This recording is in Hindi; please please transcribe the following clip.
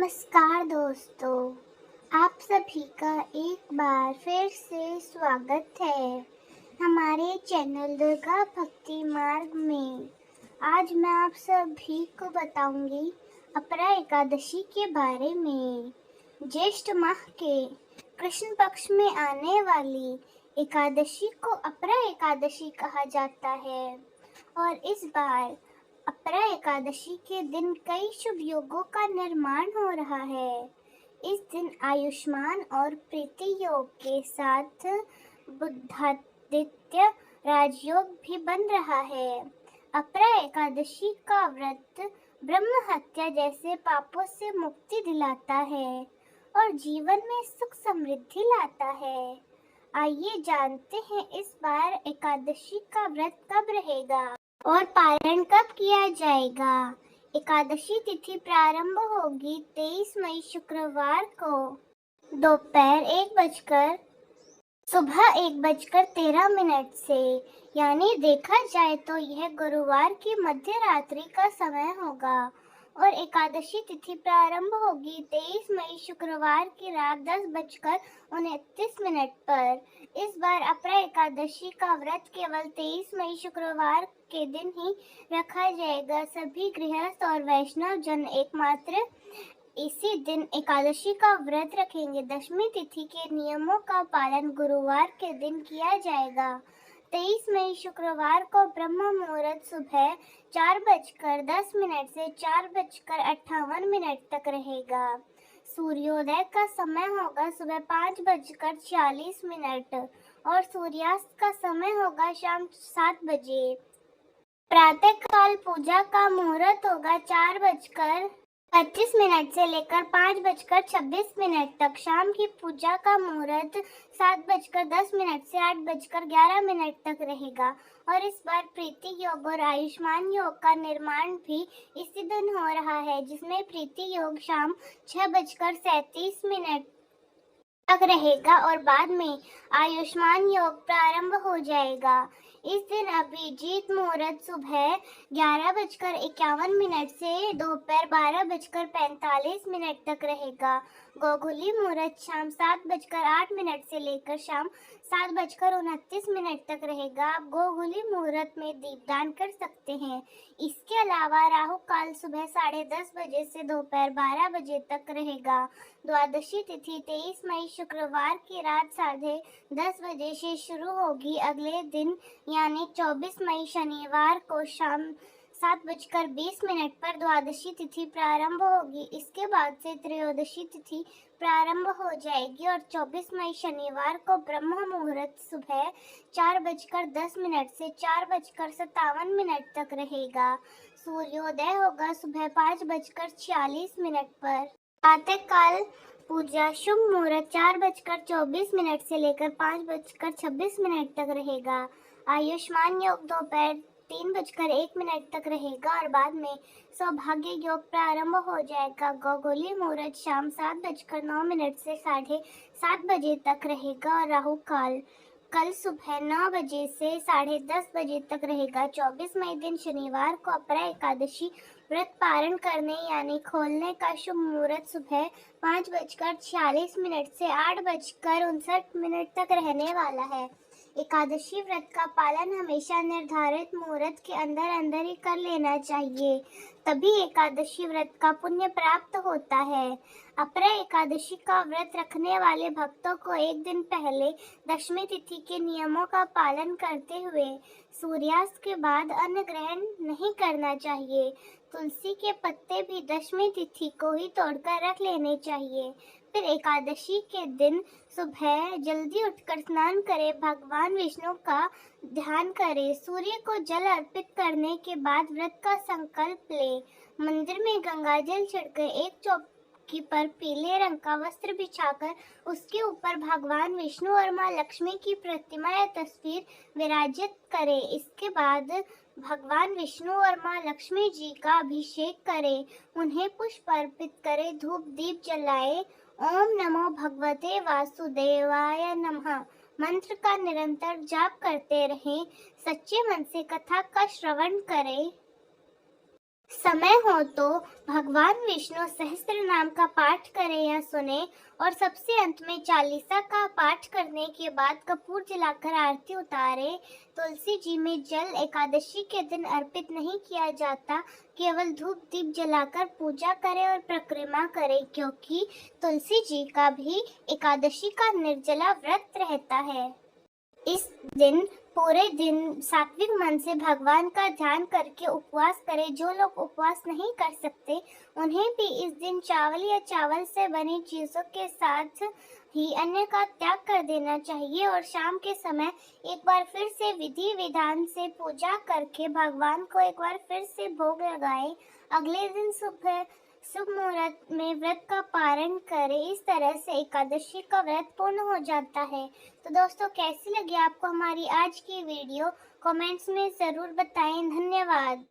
नमस्कार दोस्तों, आप सभी का एक बार फिर से स्वागत है हमारे चैनल दुर्गा भक्ति मार्ग में। आज मैं आप सभी को बताऊंगी अपरा एकादशी के बारे में। ज्येष्ठ माह के कृष्ण पक्ष में आने वाली एकादशी को अपरा एकादशी कहा जाता है और इस बार अपरा एकादशी के दिन कई शुभ योगों का निर्माण हो रहा है। इस दिन आयुष्मान और प्रीति योग के साथ बुद्धादित्य राजयोग भी बन रहा है। अपरा एकादशी का व्रत ब्रह्म हत्या जैसे पापों से मुक्ति दिलाता है और जीवन में सुख समृद्धि लाता है। आइए जानते हैं इस बार एकादशी का व्रत कब रहेगा और पारण कब किया जाएगा। एकादशी तिथि प्रारंभ होगी 23 मई शुक्रवार को दोपहर 1:13 से, यानी देखा जाए तो यह गुरुवार की मध्य रात्रि का समय होगा और एकादशी तिथि प्रारंभ होगी 23 मई शुक्रवार की रात 10:29 पर। इस बार अपरा एकादशी का व्रत केवल 23 मई शुक्रवार के दिन ही रखा जाएगा। सभी गृहस्थ और वैष्णव जन एकमात्र इसी दिन एकादशी का व्रत रखेंगे। दशमी तिथि के नियमों का पालन गुरुवार के दिन किया जाएगा। 23 मई शुक्रवार को ब्रह्म मुहूर्त सुबह 4:10 से 4:58 तक रहेगा। सूर्योदय का समय होगा सुबह 5:46 और सूर्यास्त का समय होगा शाम 7 बजे। प्रातः काल पूजा का मुहूर्त होगा 4:25 से लेकर 5:26 तक। शाम की पूजा का मुहूर्त 7:10 से 8:11 तक रहेगा और इस बार प्रीति योग और आयुष्मान योग का निर्माण भी इसी दिन हो रहा है, जिसमें प्रीति योग शाम 6:37 तक रहेगा और बाद में आयुष्मान योग प्रारंभ हो जाएगा। इस दिन अभिजीत मुहूर्त सुबह 11:51 से दोपहर 12:45 तक रहेगा। गोधूली मुहूर्त शाम 7:08 से लेकर शाम 7:29 तक रहेगा। आप गोधूली मुहूर्त में दीपदान कर सकते हैं। इसके अलावा राहु काल सुबह 10:30 बजे से दोपहर 12 बजे तक रहेगा। द्वादशी तिथि 23 मई शुक्रवार की रात 10:30 बजे से शुरू होगी। अगले दिन यानी 24 मई शनिवार को शाम 7:20 पर द्वादशी तिथि प्रारंभ होगी। इसके बाद से त्रयोदशी तिथि प्रारंभ हो जाएगी और 24 मई शनिवार को ब्रह्म मुहूर्त सुबह 4:10 से 4:57 तक रहेगा। सूर्योदय होगा सुबह 5:46 पर। प्रातः काल पूजा शुभ मुहूर्त 4:24 से लेकर 5:26 तक रहेगा। आयुष्मान योग दोपहर 3:01 तक रहेगा और बाद में सौभाग्य योग प्रारंभ हो जाएगा। गोधूली मुहूर्त शाम 7:09 से 7:30 बजे तक रहेगा और राहु काल कल सुबह 9 बजे से 10:30 बजे तक रहेगा। 24 मई दिन शनिवार को अपरा एकादशी व्रत पारण करने यानी खोलने का शुभ मुहूर्त सुबह 5:46 से 8:59 तक रहने वाला है। एकादशी व्रत का पालन हमेशा निर्धारित मुहूर्त के अंदर ही कर लेना चाहिए, तभी एकादशी व्रत का पुण्य प्राप्त होता है। अपरा एकादशी का व्रत रखने वाले भक्तों को एक दिन पहले दशमी तिथि के नियमों का पालन करते हुए सूर्यास्त के बाद अन्न ग्रहण नहीं करना चाहिए। तुलसी के पत्ते भी दशमी तिथि को ही तोड़कर रख लेने चाहिए। फिर एकादशी के दिन सुबह जल्दी उठकर स्नान करें, भगवान विष्णु का ध्यान करें, सूर्य को जल अर्पित करने के बाद व्रत का संकल्प लें। मंदिर में गंगाजल छिड़कर एक चौकी पर पीले रंग का वस्त्र बिछाकर उसके ऊपर भगवान विष्णु और माँ लक्ष्मी की प्रतिमा या तस्वीर विराजित करें। इसके बाद भगवान विष्णु और माँ लक्ष्मी जी का अभिषेक करें, उन्हें पुष्प अर्पित करें, धूप दीप जलाएं। ओम नमो भगवते वासुदेवाय नमः मंत्र का निरंतर जाप करते रहें। सच्चे मन से कथा का श्रवण करें। समय हो तो भगवान विष्णु सहस्त्र नाम का पाठ करें या सुने और सबसे अंत में चालीसा का पाठ करने के बाद कपूर जलाकर आरती उतारे। तुलसी जी में जल एकादशी के दिन अर्पित नहीं किया जाता, केवल धूप दीप जलाकर पूजा करें और परिक्रमा करें, क्योंकि तुलसी जी का भी एकादशी का निर्जला व्रत रहता है। इस दिन पूरे दिन सात्विक मन से भगवान का ध्यान करके उपवास करें। जो लोग उपवास नहीं कर सकते उन्हें भी इस दिन चावल या चावल से बनी चीजों के साथ ही अन्य का त्याग कर देना चाहिए और शाम के समय एक बार फिर से विधि विधान से पूजा करके भगवान को एक बार फिर से भोग लगाएं। अगले दिन सुबह शुभ मुहूर्त में व्रत का पारण करें। इस तरह से एकादशी का व्रत पूर्ण हो जाता है। तो दोस्तों, कैसी लगी आपको हमारी आज की वीडियो? कमेंट्स में ज़रूर बताएं। धन्यवाद।